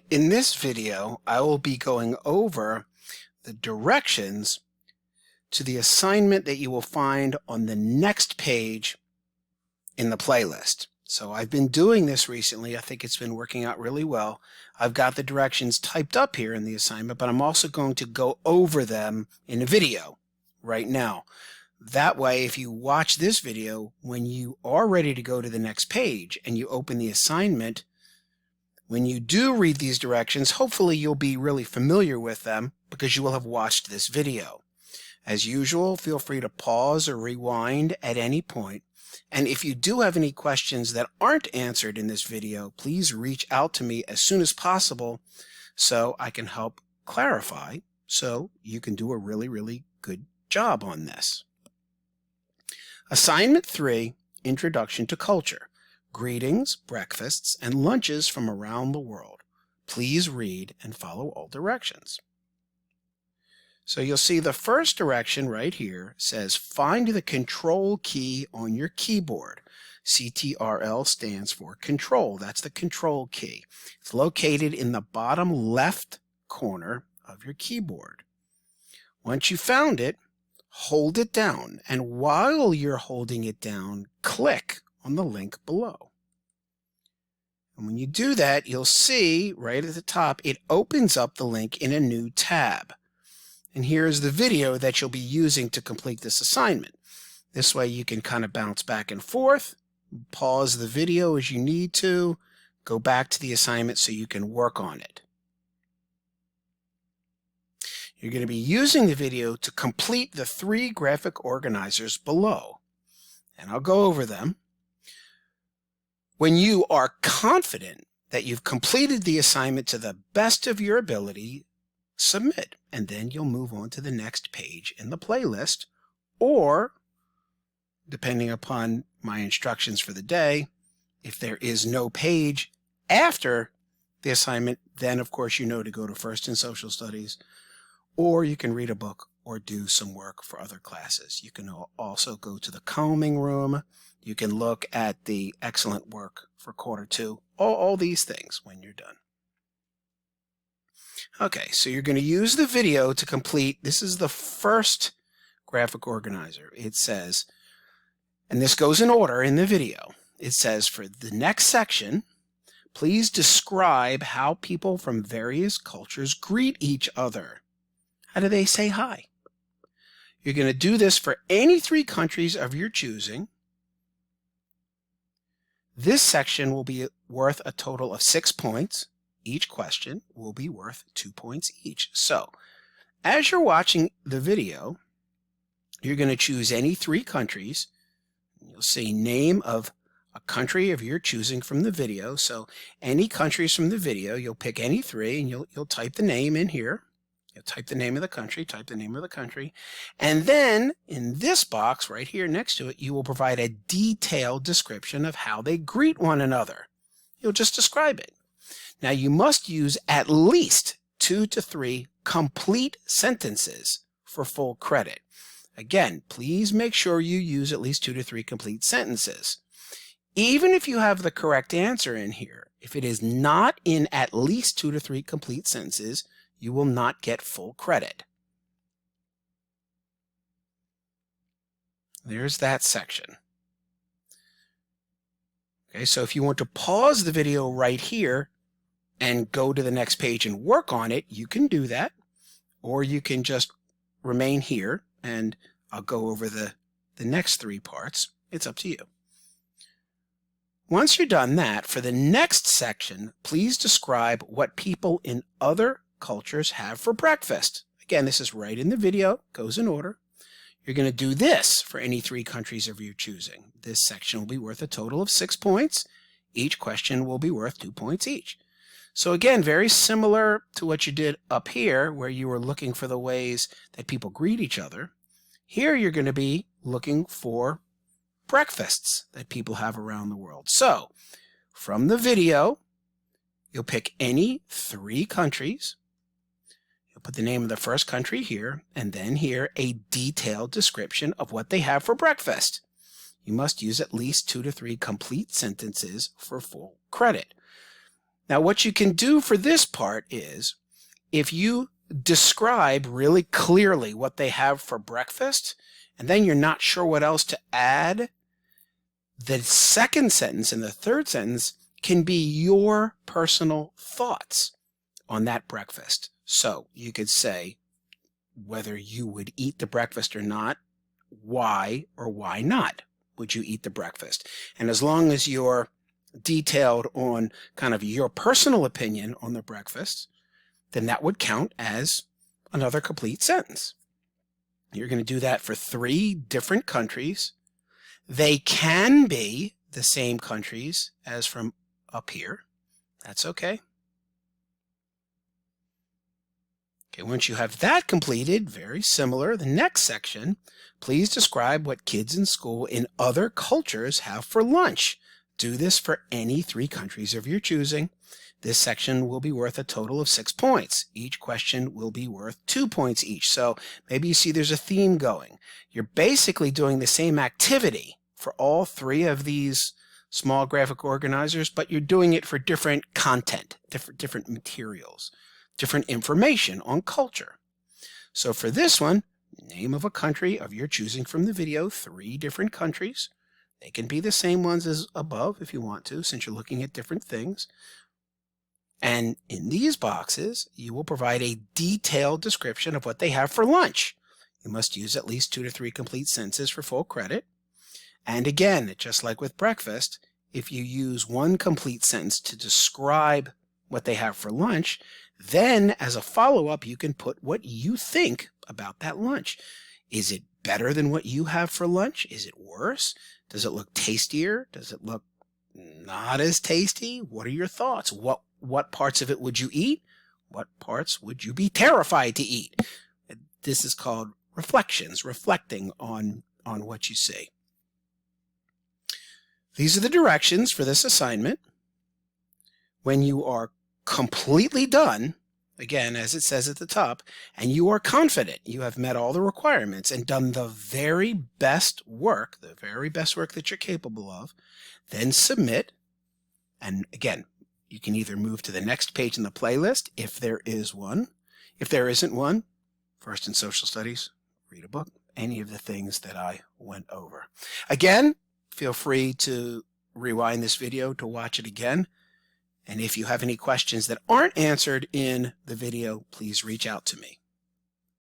In this video, I will be going over the directions to the assignment that you will find on the next page in the playlist. So I've been doing this recently. I think it's been working out really well. I've got the directions typed up here in the assignment, but I'm also going to go over them in a video right now. That way, if you watch this video, when you are ready to go to the next page and you open the assignment, when you do read these directions, hopefully you'll be really familiar with them because you will have watched this video. As usual, feel free to pause or rewind at any point. And if you do have any questions that aren't answered in this video, please reach out to me as soon as possible so I can help clarify so you can do a really good job on this. Assignment 3, Introduction to Culture. Greetings, breakfasts, and lunches from around the world. Please read and follow all directions. So you'll see the first direction right here says find the control key on your keyboard. CTRL stands for control. That's the control key. It's located in the bottom left corner of your keyboard. Once you found it, hold it down, and while you're holding it down, click on the link below. And when you do that, you'll see right at the top, it opens up the link in a new tab. And here's the video that you'll be using to complete this assignment. This way you can kind of bounce back and forth, pause the video as you need to, go back to the assignment so you can work on it. You're going to be using the video to complete the 3 graphic organizers below. And I'll go over them. When you are confident that you've completed the assignment to the best of your ability, submit, and then you'll move on to the next page in the playlist, or, depending upon my instructions for the day, if there is no page after the assignment, then of course you know to go to First in Social Studies, or you can read a book or do some work for other classes. You can also go to the combing room. You can look at the excellent work for quarter 2, all these things when you're done. Okay, so you're going to use the video to complete, this is the first graphic organizer. It says, and this goes in order in the video, it says for the next section, please describe how people from various cultures greet each other. How do they say hi? You're going to do this for any 3 countries of your choosing. This section will be worth a total of 6 points. Each question will be worth 2 points each. So, as you're watching the video, you're going to choose any 3 countries. You'll see name of a country of your choosing from the video. So, any countries from the video, you'll pick any 3 and you'll type the name in here. You'll type the name of the country, type the name of the country, and then in this box right here next to it, you will provide a detailed description of how they greet one another. You'll just describe it. Now you must use at least 2 to 3 complete sentences for full credit. Again, please make sure you use at least 2 to 3 complete sentences. Even if you have the correct answer in here, if it is not in at least 2 to 3 complete sentences, you will not get full credit. There's that section. Okay, so if you want to pause the video right here and go to the next page and work on it, you can do that. Or you can just remain here and I'll go over the next 3 parts. It's up to you. Once you're done that, for the next section, please describe what people in other cultures have for breakfast. Again, this is right in the video, goes in order. You're going to do this for any 3 countries of your choosing. This section will be worth a total of 6 points. Each question will be worth 2 points each. So again, very similar to what you did up here, where you were looking for the ways that people greet each other. Here you're going to be looking for breakfasts that people have around the world. So, from the video, you'll pick any 3 countries. You'll put the name of the first country here, and then here a detailed description of what they have for breakfast. You must use at least 2 to 3 complete sentences for full credit. Now, what you can do for this part is, if you describe really clearly what they have for breakfast, and then you're not sure what else to add, the second sentence and the third sentence can be your personal thoughts on that breakfast. So you could say whether you would eat the breakfast or not, why or why not would you eat the breakfast. And as long as you're detailed on kind of your personal opinion on the breakfast, then that would count as another complete sentence. You're going to do that for 3 different countries. They can be the same countries as from up here. That's okay. Okay, once you have that completed, very similar, the next section, please describe what kids in school in other cultures have for lunch. Do this for any 3 countries of your choosing. This section will be worth a total of 6 points. Each question will be worth 2 points each. So maybe you see there's a theme going. You're basically doing the same activity for all 3 of these small graphic organizers, but you're doing it for different content, different materials, different information on culture. So for this one, name of a country of your choosing from the video, 3 different countries. They can be the same ones as above if you want to, since you're looking at different things. And in these boxes, you will provide a detailed description of what they have for lunch. You must use at least 2 to 3 complete sentences for full credit. And again, just like with breakfast, if you use 1 complete sentence to describe what they have for lunch, then as a follow-up, you can put what you think about that lunch. Is it better than what you have for lunch? Is it worse? Does it look tastier? Does it look not as tasty? What are your thoughts? What parts of it would you eat? What parts would you be terrified to eat? This is called reflections, reflecting on what you see. These are the directions for this assignment. When you are completely done, again, as it says at the top, and you are confident you have met all the requirements and done the very best work that you're capable of, then submit. And again, you can either move to the next page in the playlist if there is one. If there isn't one, first in social studies, read a book, any of the things that I went over. Again, feel free to rewind this video to watch it again. And if you have any questions that aren't answered in the video, please reach out to me.